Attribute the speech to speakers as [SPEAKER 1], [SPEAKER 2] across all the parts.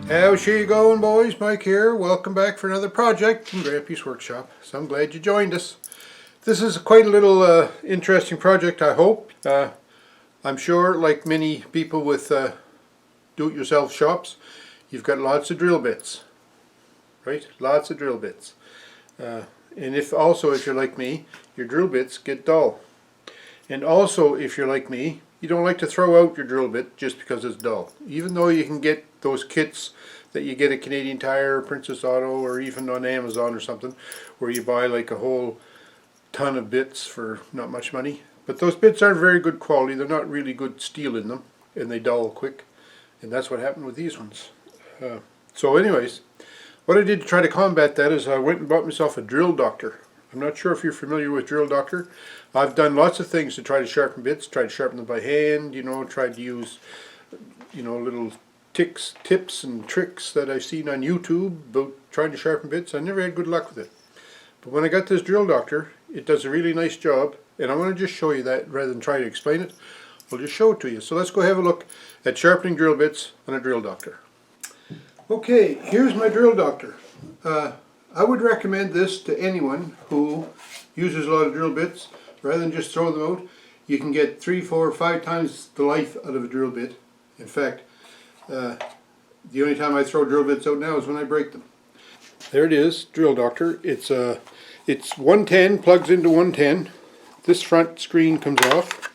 [SPEAKER 1] How's she going, boys? Mike here. Welcome back for another project from Grampie's workshop. So I'm glad you joined us. This is quite a little interesting project, I hope. I'm sure, like many people with do-it-yourself shops, you've got lots of drill bits, right? Lots of drill bits. And if you're like me, your drill bits get dull. And also, if you're like me, you don't like to throw out your drill bit just because it's dull. Even though you can get those kits that you get at Canadian Tire, Princess Auto, or even on Amazon or something, where you buy like a whole ton of bits for not much money. But those bits aren't very good quality. They're not really good steel in them, and they dull quick. And that's what happened with these ones. So anyways, what I did to try to combat that is I went and bought myself a drill doctor. I'm not sure if you're familiar with drill doctor. I've done lots of things to try to sharpen bits, tried to sharpen them by hand, tried to use, little tips and tricks that I've seen on YouTube about trying to sharpen bits. I never had good luck with it. But when I got this drill doctor, it does a really nice job, and I want to just show you that rather than try to explain it. I'll just show it to you. So let's go have a look at sharpening drill bits on a drill doctor. Okay, here's my drill doctor. I would recommend this to anyone who uses a lot of drill bits. Rather than just throw them out, you can get 3, 4, 5 times the life out of a drill bit. In fact, the only time I throw drill bits out now is when I break them. There it is, drill doctor. It's 110, plugs into 110. This front screen comes off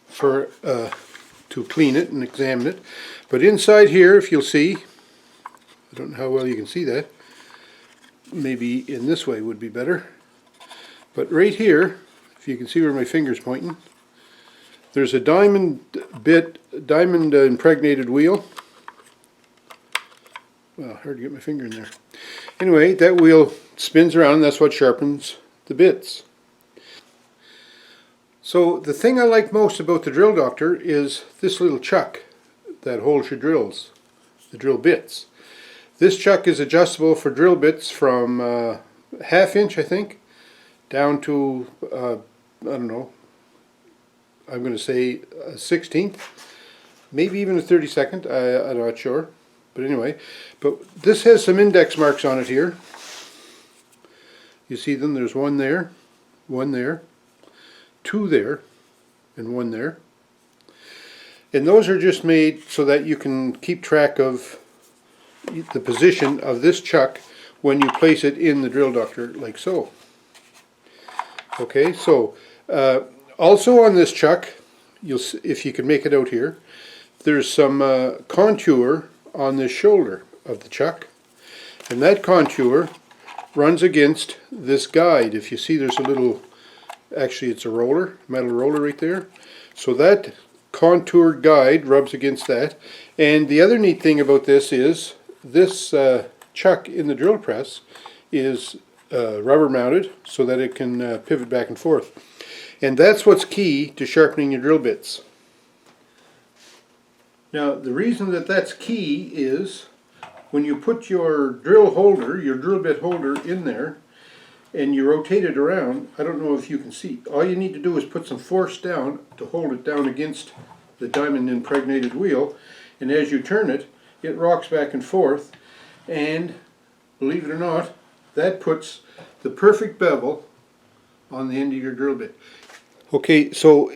[SPEAKER 1] for to clean it and examine it. But inside here, if you'll see, I don't know how well you can see that. Maybe in this way would be better. But right here, if you can see where my finger's pointing, there's a diamond impregnated wheel. Well, hard to get my finger in there. Anyway, that wheel spins around, and that's what sharpens the bits. So the thing I like most about the drill doctor is this little chuck that holds your drills, the drill bits. This chuck is adjustable for drill bits from ½ inch, I think, down to, I don't know, I'm going to say a 1/16, maybe even a 32nd, I'm not sure. But anyway, but this has some index marks on it here. You see them, there's one there, 2 there, and 1 there. And those are just made so that you can keep track of the position of this chuck when you place it in the drill doctor, like so. Okay, so also on this chuck, you'll see, if you can make it out here, there's some contour on this shoulder of the chuck, and that contour runs against this guide. If you see, there's a little, actually it's a roller, metal roller right there. So that contour guide rubs against that. And the other neat thing about this is this chuck in the drill press is rubber mounted so that it can pivot back and forth. And that's what's key to sharpening your drill bits. Now the reason that that's key is when you put your drill holder, your drill bit holder in there, and you rotate it around, I don't know if you can see, all you need to do is put some force down to hold it down against the diamond impregnated wheel, and as you turn it, it rocks back and forth, and believe it or not, that puts the perfect bevel on the end of your drill bit. Okay, so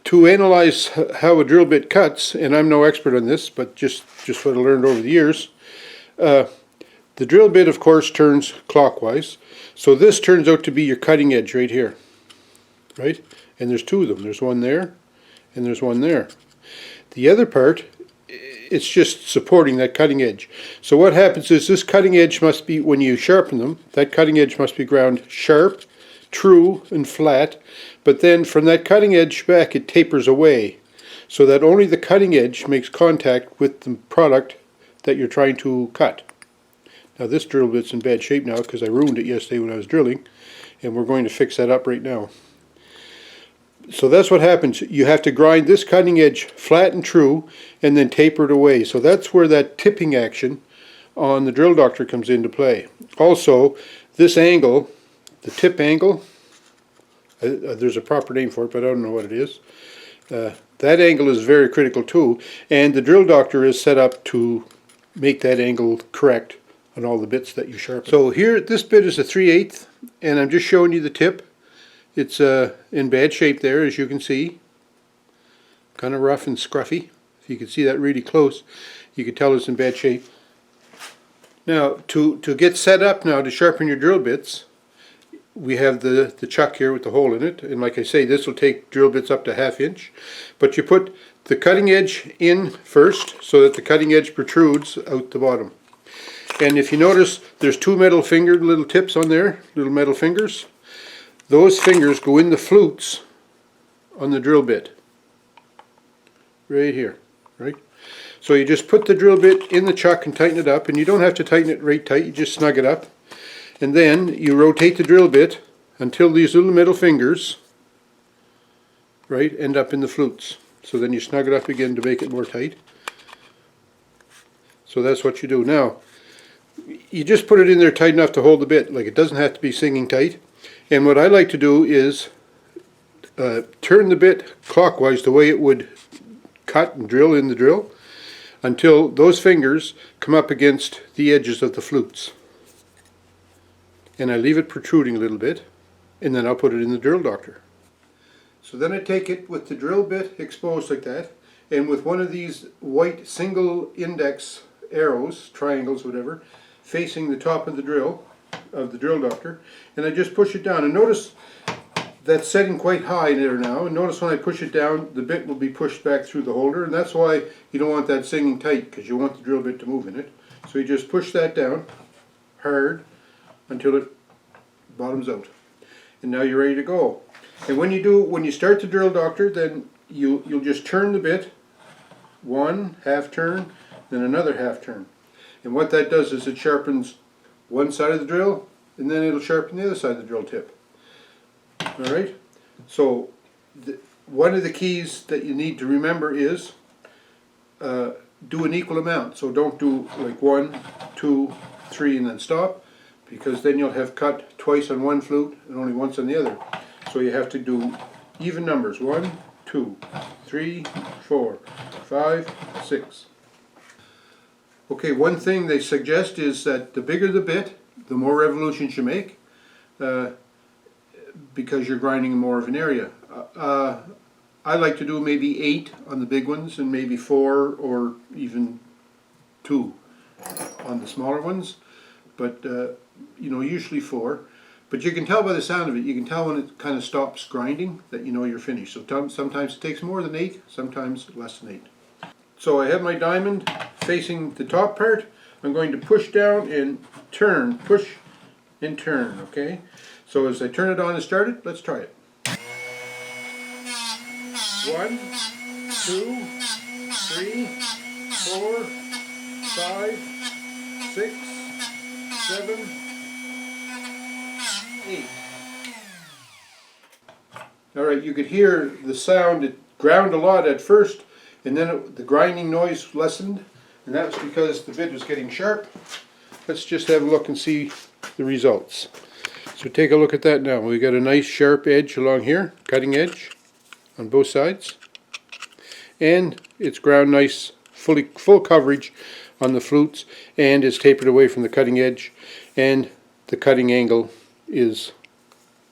[SPEAKER 1] to analyze how a drill bit cuts, and I'm no expert on this, but just what I learned over the years, the drill bit, of course, turns clockwise. So this turns out to be your cutting edge right here, right? And there's 2 of them. There's one there, and there's one there. The other part, it's just supporting that cutting edge. So what happens is this cutting edge must be, when you sharpen them, that cutting edge must be ground sharp, true, and flat. But then from that cutting edge back, it tapers away, so that only the cutting edge makes contact with the product that you're trying to cut. Now this drill bit's in bad shape now because I ruined it yesterday when I was drilling, and we're going to fix that up right now. So that's what happens. You have to grind this cutting edge flat and true and then taper it away. So that's where that tipping action on the drill doctor comes into play. Also, this angle, the tip angle, there's a proper name for it, but I don't know what it is. That angle is very critical too, and the drill doctor is set up to make that angle correct on all the bits that you sharpen. So here, this bit is a 3/8, and I'm just showing you the tip. It's in bad shape there, as you can see. Kind of rough and scruffy. If you can see that really close, you can tell it's in bad shape. Now, to get set up now to sharpen your drill bits, we have the chuck here with the hole in it, and like I say, this will take drill bits up to 1/2 inch. But you put the cutting edge in first so that the cutting edge protrudes out the bottom. And if you notice, there's two metal fingered little tips on there, little metal fingers. Those fingers go in the flutes on the drill bit. Right here, right? So you just put the drill bit in the chuck and tighten it up, and you don't have to tighten it right tight, you just snug it up. And then you rotate the drill bit until these little metal fingers, right, end up in the flutes. So then you snug it up again to make it more tight. So that's what you do. Now, you just put it in there tight enough to hold the bit. Like, it doesn't have to be singing tight. And what I like to do is turn the bit clockwise the way it would cut and drill in the drill until those fingers come up against the edges of the flutes. And I leave it protruding a little bit, and then I'll put it in the drill doctor. So then I take it with the drill bit exposed like that, and with one of these white single index arrows, triangles, whatever, facing the top of the drill doctor, and I just push it down. And notice that's setting quite high there now, and notice when I push it down, the bit will be pushed back through the holder, and that's why you don't want that singing tight, because you want the drill bit to move in it. So you just push that down hard until it bottoms out. And now you're ready to go. And when you start the drill doctor, then you'll just turn the bit, one half turn, then another half turn. And what that does is it sharpens one side of the drill, and then it'll sharpen the other side of the drill tip. Alright? So one of the keys that you need to remember is do an equal amount. So don't do like 1, 2, 3 and then stop, because then you'll have cut twice on one flute and only once on the other. So you have to do even numbers. 1, 2, 3, 4, 5, 6. Okay, one thing they suggest is that the bigger the bit, the more revolutions you make, because you're grinding more of an area. I like to do maybe 8 on the big ones and maybe 4 or even 2 on the smaller ones, but usually 4. But you can tell by the sound of it, you can tell when it kind of stops grinding that you know you're finished. So sometimes it takes more than 8, sometimes less than 8. So I have my diamond facing the top part. I'm going to push down and turn, push and turn, okay? So as I turn it on and start it, let's try it. 1, 2, 3, 4, 5, 6, 7, 8. Alright, you could hear the sound. It ground a lot at first, and then the grinding noise lessened, and that was because the bit was getting sharp. Let's just have a look and see the results. So take a look at that now. We got a nice sharp edge along here, cutting edge on both sides, and it's ground nice, full coverage on the flutes, and it's tapered away from the cutting edge, and the cutting angle is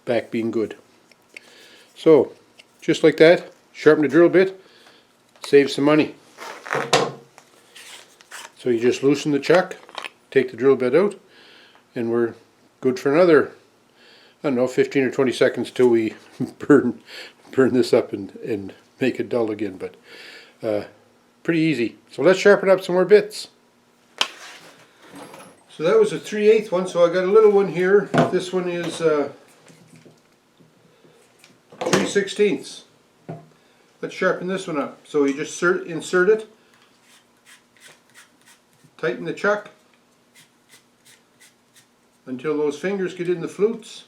[SPEAKER 1] back being good. So just like that, sharpen the drill bit, save some money. So you just loosen the chuck, take the drill bit out, and we're good for another, I don't know, 15 or 20 seconds till we burn this up and make it dull again. But pretty easy. So let's sharpen up some more bits. So that was a 3/8 one, so I got a little one here. This one is 3/16. Let's sharpen this one up. So you just insert it, tighten the chuck until those fingers get in the flutes.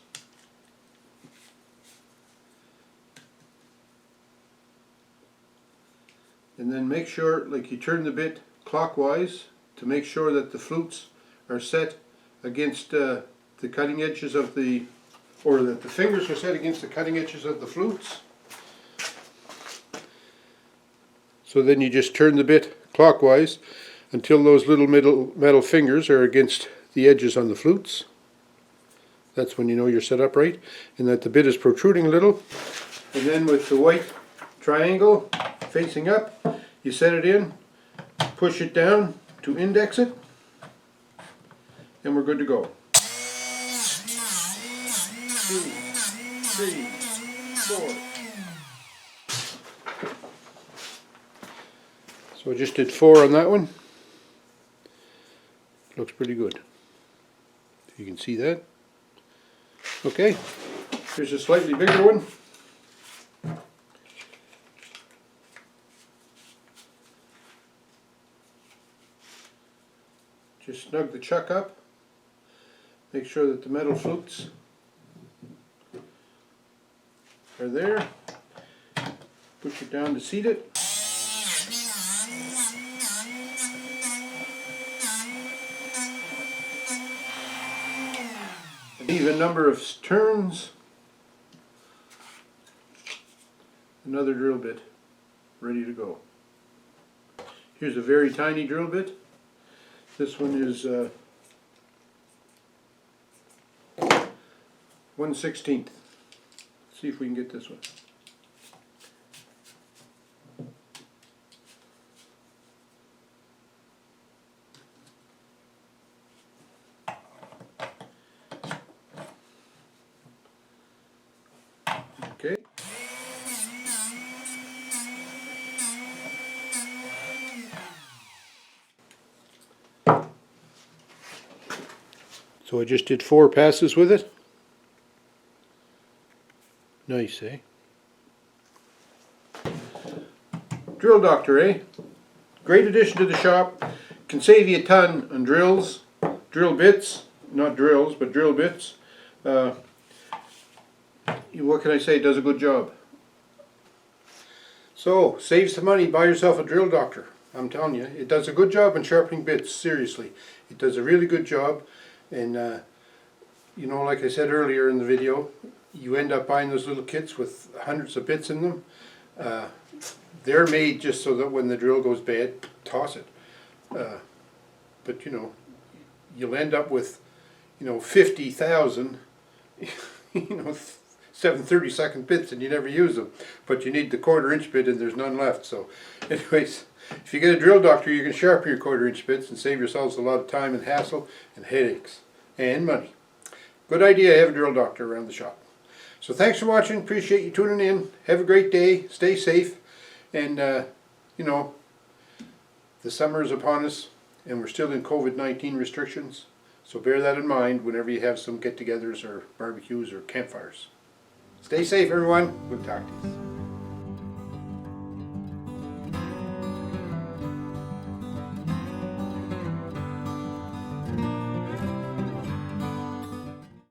[SPEAKER 1] And then make sure, like, you turn the bit clockwise to make sure that the flutes are set against the cutting edges of the, or that the fingers are set against the cutting edges of the flutes. So then you just turn the bit clockwise until those little metal fingers are against the edges on the flutes. That's when you know you're set up right, and that the bit is protruding a little. And then with the white triangle facing up, you set it in, push it down to index it, and we're good to go. 2, 3, 4. So I just did 4 on that one. Looks pretty good. You can see that. Okay, here's a slightly bigger one. Just snug the chuck up. Make sure that the metal flutes are there. Push it down to seat it. An even number of turns. Another drill bit ready to go. Here's a very tiny drill bit. This one is 1/16. See if we can get this one. Okay. So I just did 4 passes with it. Nice, eh? Drill Doctor, eh? Great addition to the shop. Can save you a ton on drills, drill bits, not drills, but drill bits. What can I say? Does a good job. So, save some money, buy yourself a Drill Doctor. I'm telling you, it does a good job in sharpening bits, seriously. It does a really good job, and you know, like I said earlier in the video, you end up buying those little kits with hundreds of bits in them. They're made just so that when the drill goes bad, toss it. But you know, you'll end up with, you know, 50,000, you know, 7/32 bits, and you never use them. But you need the 1/4 inch bit, and there's none left. So, anyways, if you get a Drill Doctor, you can sharpen your 1/4 inch bits and save yourselves a lot of time and hassle and headaches and money. Good idea to have a Drill Doctor around the shop. So thanks for watching. Appreciate you tuning in. Have a great day. Stay safe. And, you know, the summer is upon us, and we're still in COVID-19 restrictions. So bear that in mind whenever you have some get-togethers or barbecues or campfires. Stay safe, everyone. We'll talk to you.